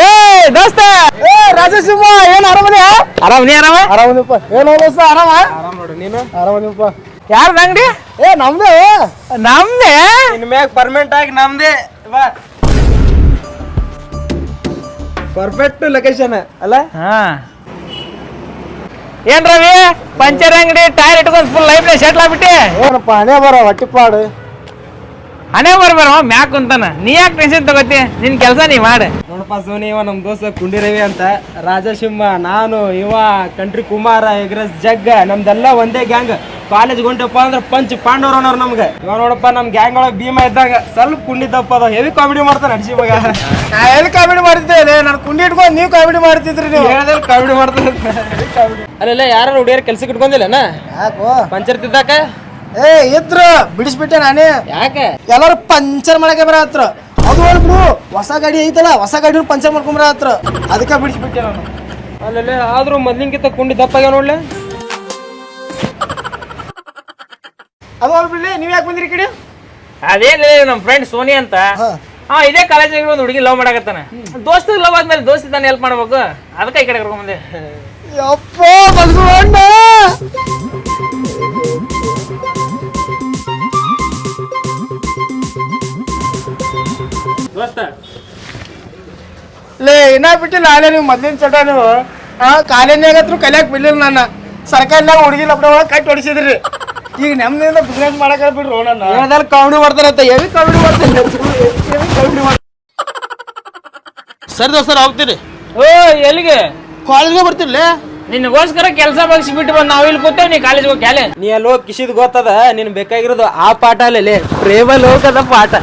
ಏ ದೋಸ್ತ ಏ ರಾಜಸಿಂಹ ಏನ್ ಆರಾಮದ್ಯಾ? ಆರಾಮ ನೀ ಆರಾಮ? ಆರಾಮದಪ್ಪ. ಏನೋ ದೋಸ್ತ ಆರಾಮ? ಆರಾಮ ನೋಡು ನೀನು? ಆರಾಮದಪ್ಪ. ಯಾರ್ದ ಅಂಗಡಿ? ಏ ನಮ್ದೇ. ನಮ್ದೇ? ಇನ್ ಮ್ಯಾಗ ಪರ್ಮನೆಂಟ್ ಆಗಿ ನಮ್ದೇ. ಬಾ ಪರ್ಫೆಕ್ಟ್ ಲೊಕೇಶನ್ ಅಲ್ಲ? ಹಾ ಏನ್ ರವಿ ಪಂಚರ್ ಅಂಗಡಿ ಟೈರ್ ಇಟ್ಕೊಂಡ್ ಫುಲ್ ಲೈಫ್ ಸೆಟ್ಲ್ ಆಗ್ಬಿಟ್ಟಿ? ಏನಪ್ಪ ಹಣೆ ಬರ ಹೊಟ್ಟಿಪಾಡು. ಹಣೆ ಬರ್ಬಾರ ಮ್ಯಾಕ್ ಕುಂತಾನ. ನೀ ಯಾಕೆ ಟೆನ್ಷನ್ ತಗೋತಿ? ನಿನ್ ಕೆಲಸ ನೀ ಮಾಡ. ನೋಡಪ್ಪ ಸೋನಿ, ಇವ ನಮ್ ದೋಸ್ತ ಕುಂಡಿ ರವಿ ಅಂತ, ರಾಜಸಿಂಹ, ನಾನು, ಇವ ಕಂಟ್ರಿ ಕುಮಾರ, ಎಗ್ರೆಸ್ ಜಗ್ಗ, ನಮ್ದೆಲ್ಲ ಒಂದೇ ಗ್ಯಾಂಗ್. ಕಾಲೇಜ್ ಹೊಂಟಪ್ಪ ಅಂದ್ರೆ ಪಂಚ್ ಪಾಂಡವ್ರವ್ರು ನಮ್ಗೆ. ಇವ ನೋಡಪ್ಪ ನಮ್ ಗ್ಯಾಂಗ್ ಒಳಗೆ ಭೀಮ ಇದ್ದಾಗ ಸ್ವಲ್ಪ ಕುಂಡಿದ್ದಪ್ಪ ಅದ ಹೆವಿ ಕಾಮಿಡಿ ಮಾಡ್ತಾನೆ ಅಡ್ಸಿ ಮಗ. ನಾ ಎಲ್ಲಿ ಕಾಮಿಡಿ ಮಾಡ್ತಿದ್ದೆ? ನಾನು ಕುಂಡಿ ಇಟ್ಕೊಂಡು ನೀವು ಕಾಮಿಡಿ ಮಾಡ್ತಿದ್ರಿ. ನೀವು ಹೇಳಿದ್ರೆ ಕಾಮಿಡಿ ಮಾಡ್ತಾರೆ. ಅಲ್ಲೆಲ್ಲ ಯಾರು ಹುಡುಗಿಯರ್ ಕೆಲ್ಸಕ್ಕೆ ಇಟ್ಕೊಂಡಿಲ್ಲನ? ಯಾಕೋ ಪಂಚರ್ ತಿದ್ದಾಕ? ಏ ಇದ್ರು ಬಿಡಿಸ್ಬಿಟ್ಟೆ ನಾನೇ. ಯಾಕೆ? ಎಲ್ಲಾರು ಪಂಚರ್ ಮಾಡಕ್ಕೆ ಬರ ಹತ್ರ. ಅದು ಹೇಳ್ಬಿಡು, ಹೊಸ ಗಾಡಿ ಐತಲ್ಲ, ಹೊಸ ಗಾಡಿ ಪಂಚರ್ ಮಾಡ್ಕೊಂಬರ ಹತ್ರ, ಅದಕ್ಕೆ ಬಿಡಿಸ್ಬಿಟ್ಟೆ ನಾನು. ಅಲ್ಲೆಲ್ಲ ಆದ್ರೂ ಮೊದ್ಲಿಂಗಿಂತ ಕುಂಡಿ ದಪ್ಪಾಗ ನೋಡ್ಲೆ. ಅದು ಹೇಳ್ಬಿಡ್ಲಿ, ನೀವ್ ಯಾಕೆ ಬಂದಿರಿ ಕಡೆ? ಅದೇನ್ ನಮ್ ಫ್ರೆಂಡ್ ಸೋನಿ ಅಂತ, ಇದೇ ಕಾಲೇಜಿಗೆ ಒಂದು ಹುಡುಗಿ ಲವ್ ಮಾಡಕತ್ತಾನ. ದೋಸ್ತ ಲವ್ ಆದ್ಮೇಲೆ ದೋಸ್ತಿ ತಾನೆ ಹೆಲ್ಪ್ ಮಾಡ್ಬೇಕು, ಅದಕ್ಕೆ ಈ ಕಡೆ ಕರ್ಕೊಂಡ್ ಬಂದೆ. ಯಪ್ಪ ಬಸವಣ್ಣ, ಲೇ ಇನ್ನ ಬಿಟ್ಟಿಲ್ಲ ಅಲ್ಲೇ ನೀವು ಮೊದ್ಲಿನ ಚಟ. ನೀವು ಕಾಲೇಜ್ನಾಗತ್ರು ಕಲಿಯಾಕ್ ಬಿಡ್ಲಿಲ್ಲ. ನನ್ನ ಸರ್ಕಾರದಾಗ ಹುಡುಗಿ ಲಪಡ ಒಳಗೆ ಕಟ್ಟಿ ಹೊಡಿಸಿದ್ರಿ. ಈಗ ನಮ್ದಿಂದ ಬಿಸ್ನೆಸ್ ಮಾಡಕ್ ಬಿಡ್ರು. ನನ್ನ ಕಾಮಿಡಿ ಮಾಡ್ತಾರಂತ ಎವಿ ಕಾಮಿಡಿ ಮಾಡ್ತಾರೆ. ಸರಿ ದೋಸ್ತರ ಹೋಗ್ತೀರಿ? ಓ ಎಲ್ಲಿಗೆ? ಕಾಲೇಜ್ಗೆ ಬರ್ತಿರ್ಲ. ನಿನಗೋಸ್ಕರ ಕೆಲಸ ಬಗ್ಸಿ ಬಿಟ್ಟು ಬಂದು ನಾವ್ ಇಲ್ಲಿ ಕೂತೇವ್, ನೀ ಕಾಲೇಜ್ ಹೋಗಿ ಕ್ಯಾಲೆ. ನೀ ಅಲ್ಲಿ ಹೋಗಿ ಕಿಸಿದ್ ಗೊತ್ತದ. ನೀನ್ ಬೇಕಾಗಿರೋದು ಆ ಪಾಠ ಅಲ್ಲೇ, ಪ್ರೇಮಲ್ಲಿ ಹೋಗದ ಪಾಠ.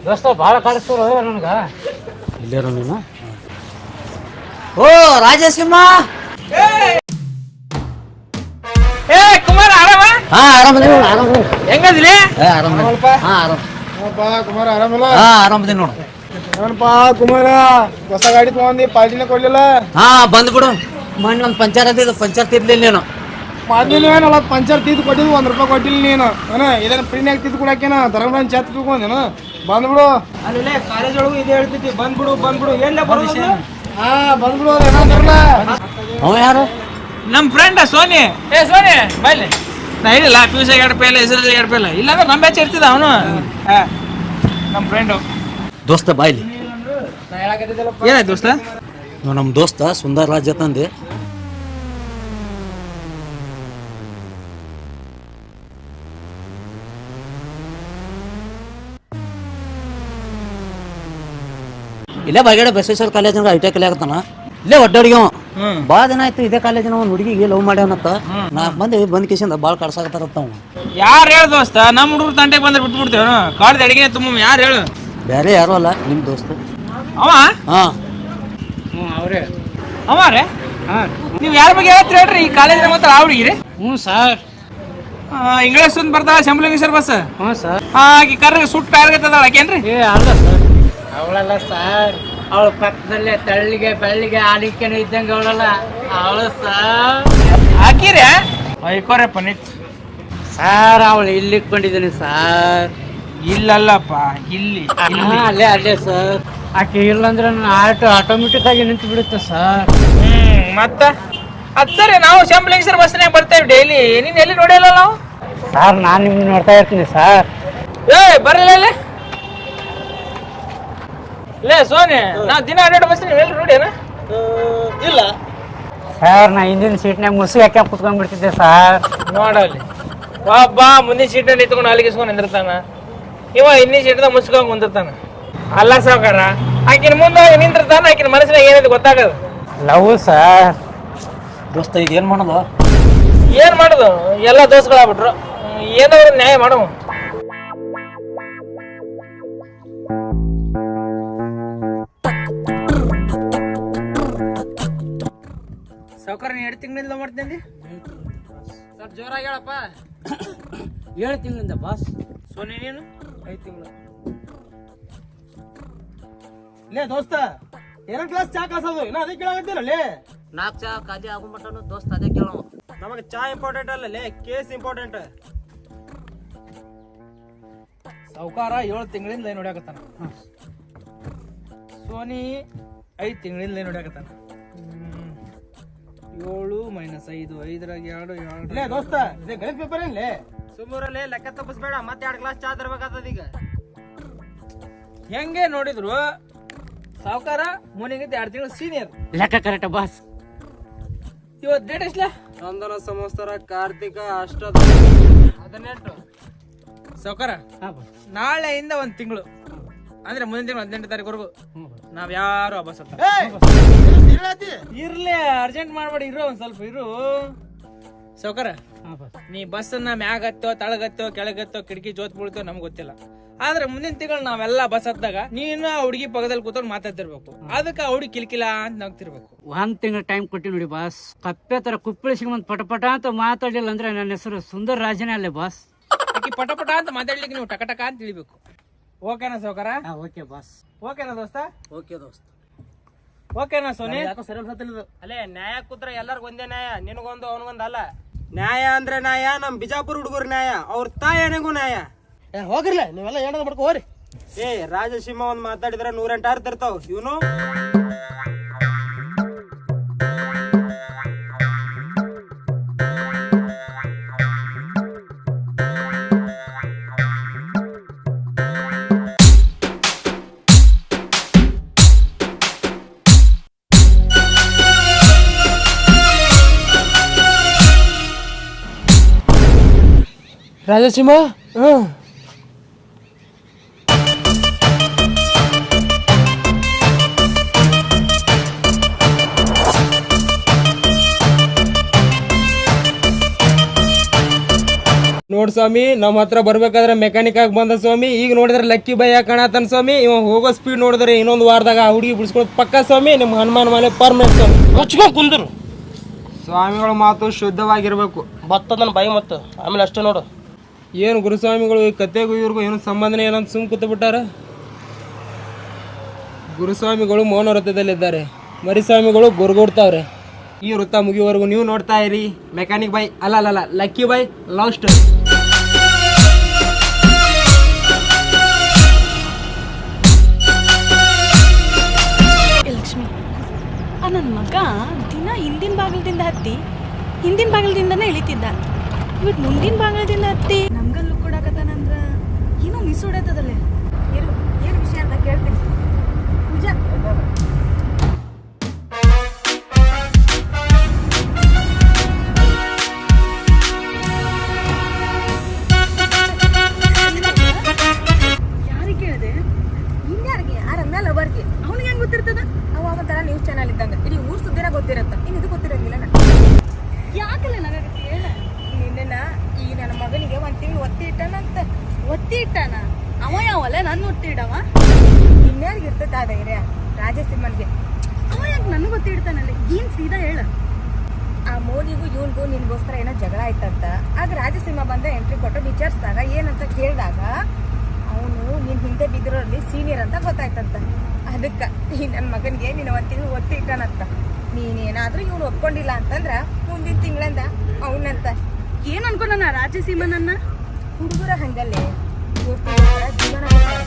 ದೋಸ್ತ ಭಾಳ ಕಾಣಿಸ್ತಾರ ನನಗ. ಇಲ್ಲೇರ ನೀನು? ಓ ರಾಜಸಿಂಹ. ಏ ಕುಮಾರ ಆರಾಮ? ಹಾ ಆರಾಮದೇನಿ ನೋಡು. ಆರಾಮ ಹೆಂಗದಿಲಿ? ಆರಾಮಪ್ಪ. ಹಾ ಆರಾಮ. ಕುಮಾರ ಆರಾಮಲ್ಲ? ಹಾ ಆರಾಮದೇನಿ ನೋಡು. ಏನಪ್ಪ ಕುಮಾರ, ಹೊಸ ಗಾಡಿ ತಗೊಂಡಿ ಪಾರ್ಟಿನ ಕೊಡ್ಲಿಲ್ಲ? ಹಾ ಬಂದ್ಬಿಡು. ಮೊನ್ನೆ ಒಂದು ಪಂಚರ್ ಅದಿದ್ದು, ಪಂಚರ್ ತಿರ್ಲಿಲ್ಲ ನೀನು. ಮೊದ್ಲಿನ ಏನಲ್ಲ ಪಂಚರ್ ತಿದ್ದು ಕೊಟ್ಟಿದ್ದು, ₹1 ಕೊಟ್ಟಿಲ್ಲ ನೀನು. ಏನ ಇದನ್ನ ಪ್ರೀನ್ಯಾಗ ತಿದ್ದು ಕೊಡಾಕೇನ ಧರ್ಮರಾಜ್ ಚಾತ್ ತಿಳ್ಕೊಂಡೇನು? ಬಂದ್ಬಿಡು. ಅಲ್ಲೇ ಕಾಲೇಜ್ ಒಳಗೂ ಇದೇ ಹೇಳ್ತಿದ್ದಿ, ಬಂದ್ಬಿಡು ಬಂದ್ಬಿಡು. ಏನ್ಲೇ ಬರೋದು? ಹಾ ಬಂದ್ಬಿಡು. ಏನಂದ್ರಲ್ಲ ಅವ ಯಾರು? ನಮ್ಮ ಫ್ರೆಂಡ್ ಸೋನಿ. ಏ ಸೋನಿ ಬೈಲಿ. ನಾ ಹೇಳಿಲ್ಲ PUC 2 ಪೇಲ, SSLC 2 ಪೇಲ, ಇಲ್ಲಾಂದ್ರೆ ನಮ್ಮ ಬ್ಯಾಚ್ ಇರ್ತಿದ್ದ ಅವನು. ನಮ್ಮ ಫ್ರೆಂಡು ದೋಸ್ತ ಬಾಯ್ಲಿ. ಏನಾಯ್ತು ದೋಸ್ತ? ನಮ್ಮ ದೋಸ್ತ ಸುಂದರ್ ರಾಜ್ ತಂದೆ. ಇಲ್ಲೇ ಬಾಗೇಡ ಬಸವೇಶ್ವರ ಕಾಲೇಜಿನ ಐಟೆ ಕಲಿಯಾಕತ್ತಾನ. ಇಲ್ಲೇ ಒಡ್ಡಾಡಿಗೆ ಭಾಳ ದಿನ ಆಯ್ತು ಇದೇ ಕಾಲೇಜಿನ ಒಂದು ಹುಡುಗಿಗೆ ಲವ್ ಮಾಡ್ಯಾನತ್ತ. 4 ಮಂದಿ ಬಂದ್ ಕಿಸಿಂದ ಭಾಳ ಕಾಡ್ಸಾಕತ್ತಾರತ್ತ. ಅವ ಯಾರು ಹೇಳು ದೋಸ್ತ? ನಮ್ಮ ಹುಡುಗರು ತಂಟೆಗೆ ಬಂದ್ರೆ ಬಿಟ್ಬಿಡ್ತೇವ? ಕಾಡ್ದ ಅಡಿಗೆ ತುಂಬ ಯಾರು ಹೇಳು? ಬೇರೆ ಯಾರು ಅಲ್ಲ, ನಿಮ್ಮ ದೋಸ್ತ ಅವ. ಹಾ ಅವ್ರೇ ಅವರೇ. ನೀವು ಯಾರ ಬಗ್ಗೆ ಹೇಳ್ತೀರಿ ಹೇಳ್ರಿ? ಈ ಕಾಲೇಜಿನ ಮಾತ್ರ ಆ ಹುಡುಗಿರಿ? ಹ್ಞೂ ಸರ್. ಇಂಗ್ಲೀಷ್ ಒಂದು ಬರ್ತಾಳ ಶಂಬಲಿಂಗೇಶ್ವರ ಬಸ್. ಹ್ಞೂ ಸರ್. ಆಕಿ ಕರ್ರಿಗೆ ಸುಟ್ಟು ಟೈರ್ಗತ್ತದ ಆಕೇನ್ರಿ? ಏ ಅಲ್ಲ ಸರ್, ಅವಳಲ್ಲ ಸರ್. ಅವಳ ಪಕ್ಕದಲ್ಲೇ ತಳ್ಳಿಗೆ ಬೆಳ್ಳಿಗೆ ಆಲಿಕೆನೂ ಇದ್ದಂಗೆ ಅವಳಲ್ಲ ಅವಳು ಸರ್. ಹಾಕಿರಿ ಐಕೋರಪ್ಪ ನಿತ್ ಸರ್ ಅವಳು ಇಲ್ಲಿ ಇಟ್ಕೊಂಡಿದ್ದೀನಿ ಸರ್. ಇಲ್ಲಲ್ಲಪ್ಪ ಇಲ್ಲಿ ಅಲ್ಲೇ ಅಲ್ಲೇ ಸರ್. ಆಕೆ ಇಲ್ಲಂದ್ರೆ ನನ್ನ ಆಟೋಮೆಟಿಕ್ ಆಗಿ ನಿಂತು ಬಿಡುತ್ತೆ ಸರ್. ಮತ್ತ ಅದ್ ಸರಿ, ನಾವು ಶಂಬಲಿಂಗ್ಸರ್ ಬಸ್ನಾಗ ಬರ್ತೇವೆ ಡೈಲಿ. ನೀನ್ ಎಲ್ಲಿ ನೋಡಿಲ್ಲ ನಾವು ಸರ್. ನಾನು ನಿಮ್ಗೆ ನೋಡ್ತಾ ಇರ್ತೀನಿ ಸರ್. ಬರಲ್ಲ ಲೇ ಸೋನಿ, ನಾವು ದಿನ ಅಡ್ಡಾಡ ಬಸ್ ಎಲ್ಲಿ ನೋಡ್ಯಾನ? ಇಲ್ಲ ಸರ್. ನಾ ಹಿಂದಿನ ಸೀಟ್ನಾಗ ಮುಸುಗಿ ಹಾಕಿ ಕುತ್ಕೊಂಡ್ಬಿಡ್ತಿದ್ದೆ ಸರ್. ನೋಡಲ್ಲಿ ಒಬ್ಬ ಮುಂದಿನ ಸೀಟ್ನಲ್ಲಿ ನಿಂತ್ಕೊಂಡು ಅಲ್ಲಿಗಿಸ್ಕೊಂಡು ನಿಂದಿರ್ತಾನ, ಇವ ಹಿಂದಿನ ಸೀಟ್ದಾಗ ಮುಸ್ಕೊಂಡು ಕುಂದಿರ್ತಾನ. ಅಲ್ಲ ಸಾವುಕಾರ, ಆಕಿನ ಮುಂದೆ ನಿಂತಿರ್ತಾನ, ಆಕಿನ ಮನಸ್ಸಿನಾಗ ಏನಿದೆ ಗೊತ್ತಾಗದು. Love sir. ದೋಸ್ತ ಈಗ ಏನ್ ಮಾಡೋದು? ಏನ್ ಮಾಡುದು, ಎಲ್ಲ ದೋಸ್ಗಳಾಗ್ಬಿಟ್ರು. ಏನಾದ್ರು ನ್ಯಾಯ ಮಾಡು. ಸಾವುಕಾರ, ನೀ 2 ತಿಂಗಳಿಂದ ಮಾಡ್ತೀನಿ ಸರ್. ಜೋರಾಗಿ ಹೇಳಪ್ಪ. 7 ತಿಂಗಳಿಂದ ಬಾಸ್. ಸೋನಿ ನೀನು 5 ತಿಂಗಳು. ಲೇ ದೋಸ್ತ, 2 ಗ್ಲಾಸ್ ಚಾ ಕಾಸೋದು ಇನ್ನ ಅದೇ ಕೇಳಾಗತ್ತಿಲ್ಲ. ಲೇ 4 ಚಾ ಖಾಲಿ ಆಗುಮಟನು ದೋಸ್ತ ಅದೇ ಕೇಳೋ. ನಮಗೆ ಚಾ ಇಂಪಾರ್ಟೆಂಟ್ ಅಲ್ಲ, ಲೇ ಕೇಸ್ ಇಂಪಾರ್ಟೆಂಟ್. ಸಾವುಕಾರ 7 ತಿಂಗಳಿಂದ ಲೈನ್ ಹೊಡ್ಯಾಕತ್ತಾನ. ಸೋನಿ 5 ತಿಂಗಳಿಂದ ಲೈನ್ ಹೊಡ್ಯಾಕತ್ತಾನ. 7 - 5 5ರಾಗ 2 ಲೇ ದೋಸ್ತ, ಇದೇ ಗಣಿತ ಪೇಪರ್ ಏನ್ಲೇ? ಸುಮ್ಮೂರಲ್ಲಿ ಲೆಕ್ಕ ತಪ್ಪಿಸ್ಬೇಡ. ಮತ್ತೆ 2 ಗ್ಲಾಸ್ ಚಾ ತರಬೇಕಾಗ್ತದ. ಈಗ ಹೆಂಗೆ ನೋಡಿದ್ರು ಸಾವುಕಾರ ಮೋನಿಗಿಂತ 2 ತಿಂಗಳು ಸೀನಿಯರ್. ಲೆಕ್ಕ ಕರೆಕ್ಟ್ ಬಾಸ್. ಇವತ್ತು ಡೇಟ್ ಎಷ್ಟಲ್ಲ? ಚಂದನ ಸಂವತ್ಸರ ಕಾರ್ತಿಕ ಅಷ್ಟ 18. ಸಾವುಕಾರ, ನಾಳೆಯಿಂದ 1 ತಿಂಗಳು ಅಂದ್ರೆ ಮುಂದಿನ ತಿಂಗಳು 18 ತಾರೀಕುವರೆಗೂ ನಾವ್ ಯಾರು ಹಬ್ಬ ಸತ್ತ ಇರ್ಲಿ. ಅರ್ಜೆಂಟ್ ಮಾಡ್ಬೇಡಿ, ಇರೋ ಒಂದ್ ಸ್ವಲ್ಪ ಇರು. ಸಾವುಕಾರ, ನೀ ಬಸ್ ಅನ್ನ ಮ್ಯಾಗತ್ತೋ ತಳಗತ್ತೋ ಕೆಳಗತ್ತೋ ಕಿಟಕಿ ಜೋತ್ ಬೀಳ್ತೋ ನಮ್ಗೆ ಗೊತ್ತಿಲ್ಲ. ಆದ್ರೆ ಮುಂದಿನ ತಿಂಗಳು ನಾವೆಲ್ಲ ಬಸ್ ಹತ್ತಾಗ ನೀನು ಆ ಹುಡುಗಿ ಪಕ್ಕದಲ್ಲಿ ಕೂತ್ಕೊಂಡು ಮಾತಾಡ್ತಿರ್ಬೇಕು. ಅದಕ್ಕೆ ಆ ಹುಡುಗಿ ಕಿಲ್ಕಿಲ್ಲ ಅಂತ ನಗ್ತಿರ್ಬೇಕು. 1 ತಿಂಗಳ ಟೈಮ್ ಕೊಟ್ಟಿ ನೋಡಿ ಬಾಸ್. ಕಪ್ಪೆ ತರ ಕುಪ್ಪಳಿಸಿಕೊಂಡ್ ಪಟಪಟ ಅಂತ ಮಾತಾಡಿಲ್ಲ ಅಂದ್ರೆ ನನ್ನ ಹೆಸರು ಸುಂದರ್ ರಾಜನೇ ಅಲ್ಲೇ ಬಾಸ್. ಆಕಿ ಪಟಪಟ ಅಂತ ಮಾತಾಡ್ಲಿಕ್ಕೆ ನೀವು ಟಕಟಕ ಅಂತ ತಿಳಿಬೇಕು. ಓಕೆನಾ ಸಾವುಕಾರ? Okay boss. ಓಕೆನಾ ದೋಸ್ತ? ಓಕೆ ದೋಸ್ತ. ಓಕೆನಾ ಸೋನಿ? ಯಾಕೋ ಸರಿ ಅನ್ಸತ್ತಿಲ್ಲ. ಅಲ್ಲೇ ನ್ಯಾಯ ಕೂತ್ರ ಎಲ್ಲರಿಗೂ ಒಂದೇ ನ್ಯಾಯ, ನಿನಗೊಂದು ಅವನಿಗೊಂದು ಅಲ್ಲ. ನ್ಯಾಯ ಅಂದ್ರೆ ನ್ಯಾಯ, ನಮ್ ಬಿಜಾಪುರ ಹುಡುಗರು ನ್ಯಾಯ, ಅವ್ರ ತಾಯನಿಗೂ ನ್ಯಾಯ. ಹೋಗಿರ್ಲ ನೀವೆಲ್ಲ ಏನಾದ್ರು ಮಾಡ್ಕೋ ಹೋರಿ. ರಾಜಸಿಂಹ ಒಂದ್ ಮಾತಾಡಿದ್ರೆ 108 ಆರು ತರ್ತಾವ ಇವನು. ರಾಜಸಿಂಹ ನೋಡ್ ಸ್ವಾಮಿ, ನಮ್ಮ ಹತ್ರ ಬರ್ಬೇಕಾದ್ರೆ ಮೆಕ್ಯಾನಿಕ್ ಆಗಿ ಬಂದ ಸ್ವಾಮಿ. ಈಗ ನೋಡಿದ್ರೆ ಲಕ್ಕಿ ಬೈ ಕಾಣತಾನ ಸ್ವಾಮಿ. ಇವ ಹೋಗೋ ಸ್ಪೀಡ್ ನೋಡಿದ್ರೆ ಇನ್ನೊಂದು ವಾರದಾಗ ಆ ಹುಡುಗಿ ಬಿಡಿಸ್ಕೊಳೋದು ಪಕ್ಕ ಸ್ವಾಮಿ. ನಿಮ್ಮ ಹನುಮಾನ್ ಮನೆ ಪರ್ಮನೆಂಟ್ ಸ್ವಾಮಿ. ಮುಚ್ಕೊಂಡು ಕುಂದ್ರು. ಸ್ವಾಮಿಗಳ ಮಾತು ಶುದ್ಧವಾಗಿರ್ಬೇಕು. ಬರ್ತದ ನನ್ನ ಬಾಯಿ ಮತ್ತು ಆಮೇಲೆ ಅಷ್ಟೇ ನೋಡು. ಏನು ಗುರುಸ್ವಾಮಿಗಳು ಈ ಕತೆಗೂ ಇವ್ರಿಗೂ ಏನು ಸಂಬಂಧನೇ ಏನಂತ ಸುಮ್ ಕೂತು ಬಿಟ್ಟಾರ. ಗುರುಸ್ವಾಮಿಗಳು ಮೌನ ವೃತ್ತದಲ್ಲಿದ್ದಾರೆ, ಮರಿಸ್ವಾಮಿಗಳು ಗುರುಗುಡ್ತಾವ್ರೆ. ಈ ವೃತ್ತ ಮುಗಿಯುವವರೆಗೂ ನೀವು ನೋಡ್ತಾ ಇರಿ ಮೆಕ್ಯಾನಿಕ್ ಬೈ ಅಲ್ಲ lucky by love story. Lakshmi, ನನ್ನ ಮಗ ದಿನ ಹಿಂದಿನ ಬಾಗಿಲದಿಂದ ಹತ್ತಿ ಹಿಂದಿನ ಬಾಗಿಲದಿಂದನೇ ಇಳಿತಿದ್ದ. ಇವತ್ತು ಮುಂದಿನ ಬಾಗಿಲದಿಂದ ಹತ್ತಿ ನಮ್ಗಲ್ಲೂ ಕೊಡಕತ್ತಾನಂದ್ರ ಏನೋ ಮಿಸ್ ಹೊಡತದಲ್ಲೇ. ಏನು ವಿಷಯ ಅಂತ ಕೇಳ್ತೀನಿ. ಪೂಜಾ, ಯಾರಿಗೆ ಕೇಳಿದೆ? ಇನ್ಯಾರಿಗೆ? ಯಾರನ್ನ ಲವರ್ಗೆ? ಅವ್ನಿಗೆ ಹೆಂಗ್ ಗೊತ್ತಿರ್ತದ? ಅವ ಒಂಥರ ನ್ಯೂಸ್ ಚಾನಲ್ ಇದ್ದಂಗ, ಇಡೀ ಊರ್ ಸುದ್ದಿನ ಗೊತ್ತಿರತ್ತ. ಇನ್ನು ಇದು ಗೊತ್ತಿರಂಗಿಲ್ಲ. ಯಾಕಲ್ಲ ನನಗೆ ಹೇಳ. ನಿನ್ನೆನ ಈ ನನ್ನ ಮಗನಿಗೆ 1 ತಿಂಗಳು ಒತ್ತಿ ಇಟ್ಟಾನ. ಅವ ಯಾವಲ್ಲ ನನ್ನ ಒತ್ತಿ ಇಡವ. ಇನ್ಯಾರಿಗೆ ಇರ್ತೈತೆ ಆ ಧೈರ್ಯ? ರಾಜಸಿಂಹನ್ಗೆ. ಅವ ಯಾಕೆ ನನಗೆ ಒತ್ತಿ ಇಡ್ತಾನಲ್ಲ? ಏನ್ ಸೀದಾ ಹೇಳ. ಆ ಮೋದಿಗೂ ಇವನ್ಗೂ ನಿನ್ಗೋಸ್ಕರ ಏನೋ ಜಗಳ ಆಯ್ತಂತ. ಆಗ ರಾಜಸಿಂಹ ಬಂದ ಎಂಟ್ರಿ ಕೊಟ್ಟು ವಿಚಾರಿಸಿದಾಗ ಏನಂತ ಕೇಳಿದಾಗ ಅವನು ನಿನ್ ಹಿಂದೆ ಬಿದ್ದಿರೋರಲ್ಲಿ ಸೀನಿಯರ್ ಅಂತ ಗೊತ್ತಾಯ್ತಂತ. ಅದಕ್ಕೆ ಈ ನನ್ನ ಮಗನಿಗೆ ನೀನು 1 ತಿಂಗಳು ಒತ್ತಿ ಇಟ್ಟಾನಂತ. ನೀನೇನಾದ್ರೂ ಇವ್ನು ಒಪ್ಕೊಂಡಿಲ್ಲ ಅಂತಂದ್ರ ಮುಂದಿನ ತಿಂಗಳಂದ ಅವನಂತ ಏನ್ ಅನ್ಕೊಂಡ ರಾಜಸೀಮನನ್ನ? ಹುಡುಗರ ಹಂಗಲ್ಲೇ ದೋಸ್ತಿಗೋಸ್ಕರ ಜೀವನ ಮಾಡ್ತಾರೆ.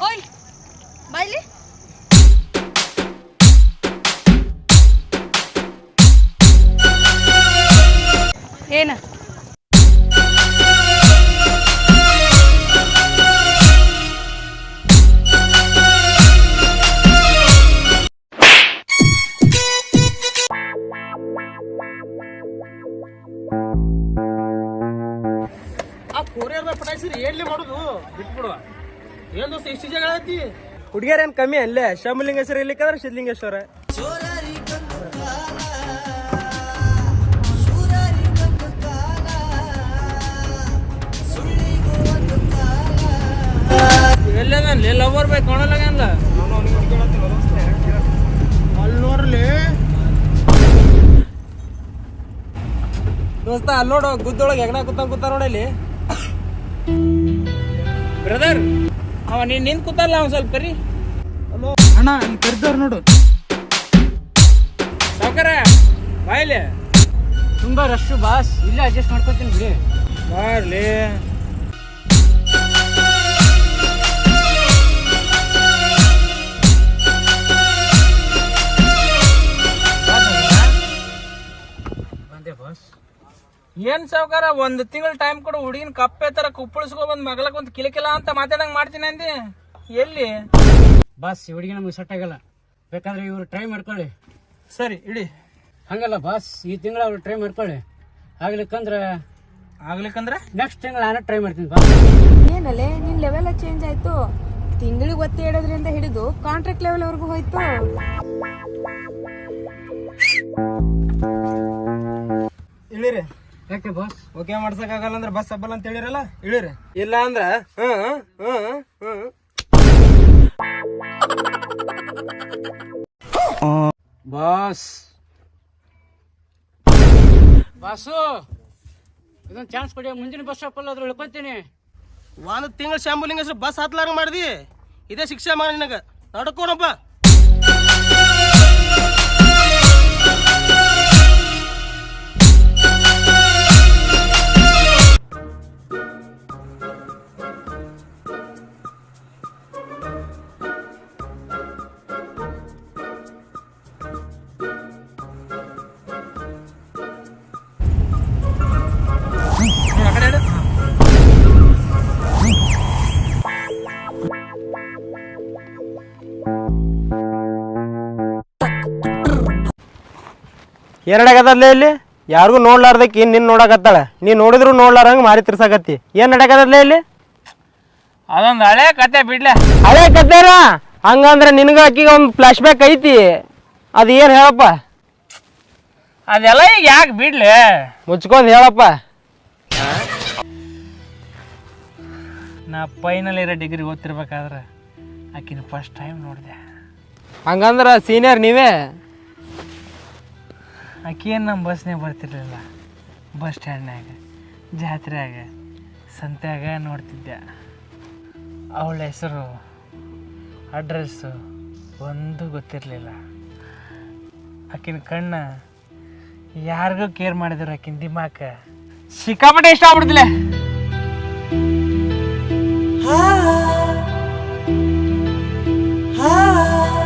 ಓಯ್ ಬಾಯ್ಲಿ. ಏನ ಆ ಕೊರಿಯರ್ ಪಟಾಯಿಸಿರಿ ಏನ್ಲಿ ಮಾಡುದು ಬಿಟ್ಬಿಡುವ. ಏನ್ ದೋಸ್ತ ಇಷ್ಟು ಜಾಗ ಐತಿ? ಹುಡುಗಿಯರ್ ಏನ್ ಕಮ್ಮಿ ಅಲ್ಲೇ ಶಂಭುಲಿಂಗೇಶ್ವರ ಇರ್ಲಿಕ್ಕಂದ್ರೆ ಸಿದ್ಧಲಿಂಗೇಶ್ವರ. ಎಲ್ಲಲ್ಲಿ ಲವರ್ ಬೇಕು ಕಾಣಲ್ಲ ಅಲ್ಲಿ ನೋಡ್ರಿ ದೋಸ್ತ, ಅಲ್ಲಿ ನೋಡು ಗುದ್ದೊಳಗೆ ಹೆಗ್ಣ ಕೂತ ನೋಡಲ್ಲಿ. ಬ್ರದರ್ ಅವ ನೀನ್ ನಿಂತ್ ಕೂತಲ್ಲ ಅವ್ನ್ ಸ್ವಲ್ಪ ಕರಿ. ಅಣ್ಣ ಅಲ್ಲಿ ಕರಿದವ್ರು ನೋಡು. ಸಾವ್ಕಾರ ಬಾಯ್ಲೆ ತುಂಬಾ ರಶ್ ಬಾಸ್, ಇಲ್ಲೇ ಅಡ್ಜಸ್ಟ್ ಮಾಡ್ಕೊತೀನಿ ಬಿಡಿ. ಬಾರ್ಲಿ. ಬಂದೆ ಬಾಸ್. ಏನ್ ಸಾವ್ಕಾರ ಒಂದ್ ತಿಂಗಳ ಟೈಮ್ ಕೊಡು, ಹುಡುಗಿನ ಕಪ್ಪೆ ತರ ಕುಪ್ಪಳಿಸ್ಕೊ ಬಂದ್ ಮಗಳಕ್ ಒಂದ್ ಕಿಲಕಿಲ ಅಂತ ಮಾತಾಡಂಗ್ ಮಾಡ್ತೀನಿ ಅಂದಿ. ಎಲ್ಲಿ ಬಾಸ್ ಈ ಹುಡುಗಿ ನಮ್ಗೆ ಸೆಟ್ ಆಗಲ್ಲ, ಬೇಕಾದ್ರೆ ಇವ್ರು ಟ್ರೈ ಮಾಡ್ಕೊಳ್ಳಿ. ಸರಿ ಇಡಿ. ಹಂಗಲ್ಲ ಬಾಸ್, ಈ ತಿಂಗಳ ಅವ್ರು ಟ್ರೈ ಮಾಡ್ಕೊಳ್ಳಿ. ಆಗ್ಲಿಕ್ಕಂದ್ರೆ ನೆಕ್ಸ್ಟ್ ತಿಂಗಳ ನಾನು ಟ್ರೈ ಮಾಡ್ತೀನಿ ಬಾಸ್. ಏನಲ್ಲೇ ನಿನ್ ಲೆವೆಲ್ ಚೇಂಜ್ ಆಯ್ತು. ತಿಂಗಳಿಗೆ ಒತ್ತಿ ಇಡೋದ್ರಿಂದ ಹಿಡಿದು ಕಾಂಟ್ರಾಕ್ಟ್ ಲೆವೆಲ್ ವರ್ಗು ಹೋಯ್ತು. ಇಳಿರಿ. ಯಾಕೆ ಬಾಸ್? ಓಕೆ ಮಾಡ್ಸಕ್ ಆಗಲ್ಲ ಅಂದ್ರೆ ಬಸ್ ಹಬ್ಬಲ್ಲ ಅಂತ ಹೇಳಿರಲ್ಲ, ಇಳಿರಿ. ಇಲ್ಲ ಅಂದ್ರ ಬಾಸ್ ಬಾಸು ಇದೊಂದು ಚಾನ್ಸ್ ಕೊಡಿ, ಮುಂದಿನ ಬಸ್ ಸ್ಟಾಪಲ್ಲಿ ಅದ್ರ ಉಳ್ಕೊಂತೀನಿ. ಒಂದು ತಿಂಗಳ ಶಾಂಬುಲಿಂಗೇಶ್ವರ ಬಸ್ ಹತ್ಲಾರ ಮಾಡಿದಿ, ಇದೇ ಶಿಕ್ಷೆ ಮಾಡಿ ನಿನಗ. ನಡ್ಕೋಣಪ್ಪ. ಎರಡಾಗದಲ್ಲೇ ಇಲ್ಲಿ ಯಾರಿಗೂ ನೋಡ್ಲಾರ್ದಕ್ಕೆ ನಿನ್ ನೋಡಕತ್ತಾಳ. ನೀ ನೋಡಿದ್ರು ನೋಡ್ಲಾರಂಗ ಮಾರಿ ತಿರ್ಸಾಕತ್ತಿ. ಏನ್ ನಡಕದಲ್ಲೇ ಇಲ್ಲಿ? ಅದೊಂದ್ ಹಳೆ ಕತೆ ಬಿಡ್ಲೆ. ಹಳೆ ಕತೆನ ಹಂಗಂದ್ರೆ ನಿನಗ ಅಕ್ಕಿಗೆ ಒಂದು ಫ್ಲಾಶ್ ಬ್ಯಾಕ್ ಐತಿ. ಅದು ಏನ್ ಹೇಳಪ್ಪ? ಅದೆಲ್ಲ ಈಗ ಯಾಕೆ ಬಿಡ್ಲೆ? ಮುಚ್ಕೊಂಡ್ ಹೇಳಪ್ಪ. ನಾ ಫೈನಲ್ ಇರೋ ಡಿಗ್ರಿ ಓದ್ತಿರ್ಬೇಕಾದ್ರೆ ಆಕಿನ ಫಸ್ಟ್ ಟೈಮ್ ನೋಡಿದೆ. ಹಂಗಂದ್ರ ಸೀನಿಯರ್ ನೀವೇ? ಆಕಿ ಏನು ನಮ್ಮ ಬಸ್ನಾಗ ಬರ್ತಿರ್ಲಿಲ್ಲ, ಬಸ್ ಸ್ಟ್ಯಾಂಡ್ನಾಗ, ಜಾತ್ರೆಯಾಗ, ಸಂತ್ಯಾಗ ನೋಡ್ತಿದ್ದೆ. ಅವಳ ಹೆಸರು, ಅಡ್ರೆಸ್ಸು ಒಂದೂ ಗೊತ್ತಿರಲಿಲ್ಲ. ಆಕಿನ ಕಣ್ಣ ಯಾರಿಗೂ ಕೇರ್ ಮಾಡಿದ್ರು, ಆಕಿನ ದಿಮಾಕ ಸಿಕ್ಕಾಪಟ್ಟೆ ಇಷ್ಟ ಆಗ್ಬಿಡ್ತಿಲ್ಲ. ha ha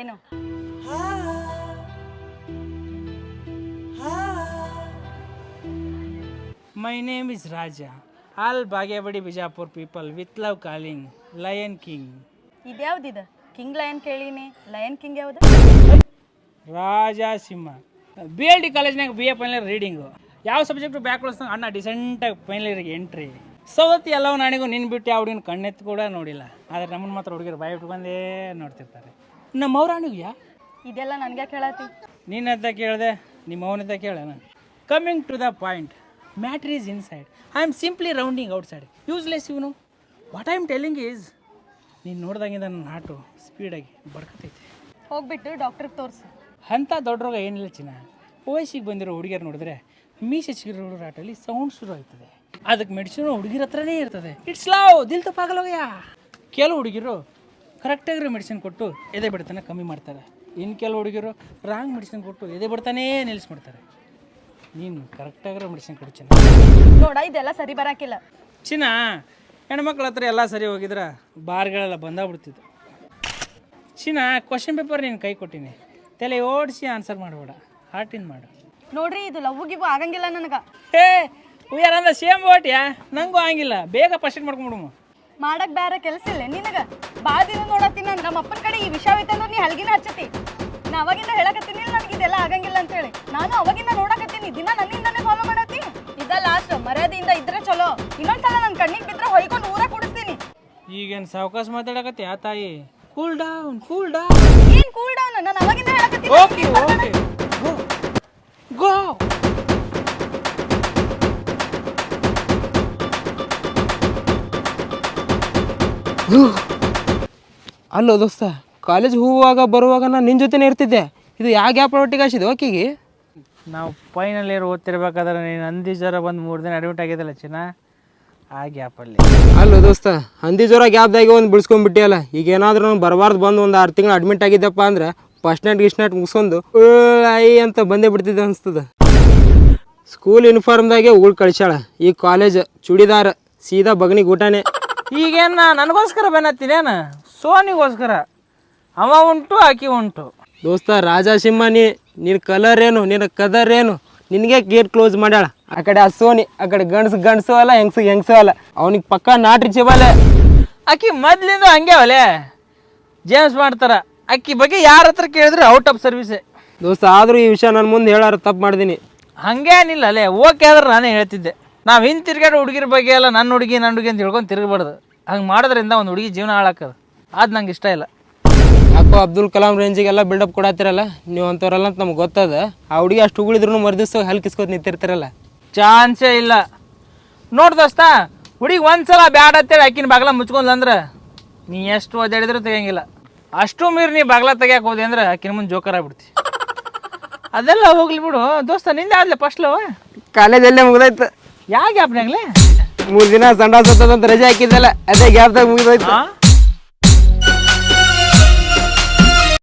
ಏನು my name is Raja. All Bagewadi Bijapur people with love calling lion king. ಇದ್ಯಾವ್ದಿದ ಕಿಂಗ್ ಲಯನ್ ಕೇಳೀನಿ, ಲಯನ್ ಕಿಂಗ್ ಯಾವ್ದು? ರಾಜ ಸಿಂಹ. ಬಿ ಎಲ್ ಡಿ ಕಾಲೇಜ್ನಾಗ ಬಿ ಎ ಫೈನಲ್ ರೀಡಿಂಗು. ಯಾವ ಸಬ್ಜೆಕ್ಟು ಬ್ಯಾಕ್ ಉಳಿಸ್ದಂಗೆ ಅಣ್ಣ ಡಿಸೆಂಟಾಗಿ ಫೈನಲ್ ಇಯರ್ಗೆ ಎಂಟ್ರಿ. ಸವತಿ ಎಲ್ಲವೂ ನಾಣಿಗೂ ನಿನ್ನ ಬಿಟ್ಟು ಯಾವ ಹುಡುಗಿನ ಕಣ್ಣೆತ್ತು ಕೂಡ ನೋಡಿಲ್ಲ. ಆದರೆ ನಮ್ಮನ್ನು ಮಾತ್ರ ಹುಡುಗಿರು ಬಾಯಿ ಬಿಟ್ಟು ಬಂದೇ ನೋಡ್ತಿರ್ತಾರೆ. ನಮ್ಮ ಅವ್ರಾಣಿಗ್ಯಾ ಇದೆಲ್ಲ ನನ್ಗೆ ಕೇಳತ್ತಿ. ನೀನಂತ ಕೇಳಿದೆ, ನಿಮ್ಮ ಅವನಂತ ಕೇಳೋಣ. Coming to the point, matter is inside, I am simply rounding outside. Useless ಇವನು. What I am telling is, ನೀನು ನೋಡ್ದಂಗಿಂದ ನನ್ನ ಹಾಟು ಸ್ಪೀಡಾಗಿ ಬಡ್ಕತೈತಿ. ಹೋಗ್ಬಿಟ್ಟು ಡಾಕ್ಟ್ರಿಗೆ ತೋರಿಸು. ಅಂಥ ದೊಡ್ಡ ರೋಗ ಏನಿಲ್ಲ ಚಿನ್ನ. ವಯಸ್ಸಿಗೆ ಬಂದಿರೋ ಹುಡುಗಿಯರು ನೋಡಿದ್ರೆ ಮೀಸೆ ಚಿಗಿರೋ ಆಟಲ್ಲಿ ಸೌಂಡ್ ಶುರು ಆಯ್ತದೆ. ಅದಕ್ಕೆ ಮೆಡಿಸಿನ್ ಹುಡುಗಿರ ಹತ್ರನೇ ಇರ್ತದೆ. ಇಟ್ಸ್ ಲವ್, ದಿಲ್ ತಪ್ಪಾಗಲ್ಲೋಗಯ್ಯ. ಕೆಲವು ಹುಡುಗಿರು ಕರೆಕ್ಟಾಗಿರೋ ಮೆಡಿಸಿನ್ ಕೊಟ್ಟು ಎದೆ ಬಿಡ್ತಾನೆ ಕಮ್ಮಿ ಮಾಡ್ತಾರೆ. ಇನ್ನು ಕೆಲವು ಹುಡುಗಿರು ರಾಂಗ್ ಮೆಡಿಸಿನ್ ಕೊಟ್ಟು ಎದೆ ಬಿಡ್ತಾನೇ ನಿಲ್ಲಿಸ್ಬಿಡ್ತಾರೆ. ನೀನು ಕರೆಕ್ಟಾಗಿರೋ ಮೆಡಿಸಿನ್ ಕೊಡು ಚಿನ್ನ. ನೋಡ ಇದೆಲ್ಲ ಸರಿ ಬರಾಕಿಲ್ಲ. ಚಿನ್ನ, ಹೆಣ್ಮಕ್ಳ ಹತ್ರ ಎಲ್ಲ ಸರಿ ಹೋಗಿದ್ರೆ ಬಾರ್ಗಳೆಲ್ಲ ಬಂದಾಗ್ಬಿಡ್ತಿದ್ದು. ಚಿನ್ನ, ಕ್ವಶನ್ ಪೇಪರ್ ನೀನು ಕೈ ಕೊಟ್ಟಿನಿ, ತಲೆ ಓಡಿಸಿ ಆನ್ಸರ್ ಮಾಡಬೇಡ, ಹಾರ್ಟಿನ್ ಮಾಡು. ನೋಡ್ರಿ ಇದು ಲವ್ ಗಿವ್ ಆಗಂಗಿಲ್ಲ ನನಗ. Hey we are on the same boat yeah. ನಂಗೂ ಆಗಿಲ್ಲ, ಬೇಗ ಫಸ್ಟ್ ಮಾಡ್ಕೊಂಬಿಡುಮು. ಮಾಡಕ್ ಬೇರೆ ಕೆಲಸ ಇಲ್ಲ ನಿನಗ. ಬಾದಿನ ನೋಡತ್ತೀನಿ ನಾನು. ನಮ್ಮ ಅಪ್ಪನ ಕಡೆ ಈ ವಿಷಯ ಐತಂದ್ರೆ ನೀ ಹಲ್ಗಿನ ಹಚ್ಚತಿ. ನಾ ಅವಾಗಿಂದ ಹೇಳಕತ್ತೀನಿ ನನಗೆ ಇದೆಲ್ಲ ಆಗಂಗಿಲ್ಲ ಅಂತ ಹೇಳಿ. ನಾನು ಅವಾಗಿಂದ ನೋಡಕತ್ತೀನಿ, ದಿನ ನನ್ನಿಂದಾನೇ ಫಾಲೋ ಮಾಡತ್ತಿ. ಇದ ಲಾಸ್ಟ್, ಮರ್ಯಾದೆಯಿಂದ ಇದ್ರೆ ಚಲೋ. ಇನ್ನೊಂದ್ಸಲ ನನ್ನ ಕಣ್ಣಿಗೆ ಬಿದ್ರೆ ಹೊಯ್ಕೊಂಡು ಊರ ಕುಡಿಸ್ತೀನಿ. ಈಗೇನು ಸಾವಕಾಶ ಮಾತಾಡಕತ್ತಿ ಆ ತಾಯಿ. Cool down, cool down. ಏನ್ ಕೂಲ್ ಡೌನ್? ನಾನು ಅವಾಗಿಂದ ಹೇಳಕತ್ತೀನಿ. ಓಕೆ ಓಕೆ, ಗೋ ಗೋ. ಅಲ್ಲೋ ದೋಸ್ತ, ಕಾಲೇಜ್ ಹೋಗುವಾಗ ಬರುವಾಗ ನಾನು ನಿನ್ನ ಜೊತೆನೇ ಇರ್ತಿದ್ದೆ. ಇದು ಯಾವ ಗ್ಯಾಪ್ ಒಟ್ಟಿಗೆ ಹಾಸಿದೆ ಆಕಿಗೆ? ನಾವು ಫೈನಲ್ ಇಯರ್ ಓದ್ತಿರ್ಬೇಕಾದ್ರೆ ನೀನು ಹಂದಿ ಜ್ವರ ಬಂದು 3 ದಿನ ಅಡ್ಮಿಟ್ ಆಗಿದ್ದಲ್ಲ ಚಿನ್ನ, ಆ ಗ್ಯಾಪಲ್ಲಿ. ಅಲ್ಲೋ ದೋಸ್ತ, ಹಂದಿ ಜ್ವರ ಗ್ಯಾಪ್ದಾಗೆ ಒಂದು ಬಿಡಿಸ್ಕೊಂಡ್ಬಿಟ್ಟಿಯಲ್ಲ. ಈಗ ಏನಾದರೂ ನಾನು ಬರಬಾರ್ದು ಬಂದು ಒಂದು 6 ತಿಂಗಳು ಅಡ್ಮಿಟ್ ಆಗಿದ್ದಪ್ಪ ಅಂದ್ರೆ ಫಸ್ಟ್ ನೈಟ್ ಗಿಸ್ಟ್ ಮುಗಿಸ್ಕೊಂಡು ಐ ಅಂತ ಬಂದೇ ಬಿಡ್ತಿದ್ದೆ ಅನಿಸ್ತದ. ಸ್ಕೂಲ್ ಯೂನಿಫಾರ್ಮ್ದಾಗೆ ಉಗುಳು ಕಳಿಸ್ಯಾಳ. ಈ ಕಾಲೇಜ್ ಚೂಡಿದಾರ, ಸೀದಾ ಬಗನಿಗೆ ಊಟನೇ. ಈಗೇನು ನನಗೋಸ್ಕರ ಬೆನ್ನತ್ತಿನೇನು? ಸೋನಿಗೋಸ್ಕರ. ಅವ ಉಂಟು, ಆಕಿ ಉಂಟು. ದೋಸ್ತ ರಾಜ ಸಿಂಹ, ನಿನ್ನ ಕಲರ್ ಏನು, ನಿನ್ನ ಕದರ್ ಏನು, ನಿನಗೆ ಗೇಟ್ ಕ್ಲೋಸ್ ಮಾಡ್ಯಾಳ. ಆ ಕಡೆ ಆ ಸೋನಿ, ಆ ಕಡೆ ಗಂಡಸು ಅಲ್ಲ, ಹೆಂಗಸು ಅಲ್ಲ. ಅವನಿಗೆ ಪಕ್ಕ ನಾಟ್ರಿ ಚಿಬಾಲೆ. ಆಕಿ ಮೊದ್ಲಿಂದ ಹಂಗೆ ಅವಲೆ ಜೇಮ್ಸ್ ಮಾಡ್ತಾರ. ಆಕಿ ಬಗ್ಗೆ ಯಾರ ಹತ್ರ ಕೇಳಿದ್ರೆ ಔಟ್ ಆಫ್ ಸರ್ವಿಸೇ. ದೋಸ್ತ, ಆದರೂ ಈ ವಿಷಯ ನನ್ನ ಮುಂದೆ ಹೇಳಾರ ತಪ್ಪು ಮಾಡಿದೀನಿ. ಹಂಗೇನಿಲ್ಲ ಅಲ್ಲೇ, ಓಕೆ ಆದ್ರೆ ನಾನೇ ಹೇಳ್ತಿದ್ದೆ. ನಾವು ಹಿಂದೆ ತಿರ್ಗಾಡೋ ಹುಡುಗಿರ ಬಗ್ಗೆ ಎಲ್ಲ ನನ್ನ ಹುಡುಗಿ ಅಂತ ಹೇಳ್ಕೊಂಡು ತಿರುಗಬಾರ್ದು. ಹಂಗೆ ಮಾಡೋದ್ರಿಂದ ಒಂದು ಹುಡುಗಿ ಜೀವನ ಹಾಳಾಕದು. ಅದು ನಂಗೆ ಇಷ್ಟ ಇಲ್ಲ. ಯಾಕೋ ಅಬ್ದುಲ್ ಕಲಾಂ ರೇಂಜಿಗೆಲ್ಲ ಬಿಲ್ಡಪ್ ಕೊಡತ್ತಿರಲ್ಲ ನೀವು ಅಂಥವ್ರಲ್ಲ ಅಂತ ನಮ್ಗೆ ಗೊತ್ತದ. ಆ ಹುಡುಗಿ ಅಷ್ಟು ಉಗುಳಿದ್ರು ಮರ್ದಿವ್ಸ ಹಲ್ಕಿಸ್ಕೋತ ನಿಂತಿರ್ತಾರಲ್ಲ. ಚಾನ್ಸೇ ಇಲ್ಲ. ನೋಡ್ ದೋಸ್ತ, ಹುಡುಗಿ ಒಂದ್ಸಲ ಬ್ಯಾಡ ಅಂತೇಳಿ ಆಕಿನ ಬಾಗ್ಲ ಮುಚ್ಕೊಂಡ್ಲಂದ್ರೆ ನೀ ಎಷ್ಟು ಓದಾಡಿದ್ರು ತೆಗಿಯಂಗಿಲ್ಲ. ಅಷ್ಟು ಮೀರಿ ನೀ ಬಾಗ್ಲ ತೆಗಿಯಕ್ಕೆ ಹೋದೆ ಅಂದ್ರೆ ಆಕಿನ ಮುಂದೆ ಜೋಕರ್ ಆಗ್ಬಿಡ್ತಿ. ಅದೆಲ್ಲ ಹೋಗ್ಲಿ ಬಿಡು ದೋಸ್ತ. ನಿಂದೆ ಆದ್ಲೆ ಫಸ್ಟ್ಲವ ಕಾಲೇಜಲ್ಲೇ ಮುಗ್ದೋಯ್ತು. ಯಾವ ಗ್ಯಾಪ್ನಾಗ್ಲೇ 3 ದಿನ ಸಂಡಾಸ ರಜೆ ಹಾಕಿದ್ದಲ್ಲ, ಅದೇ ಗ್ಯಾಪ್ದಾಗ ಮುಗಿದೋಯ್ತು.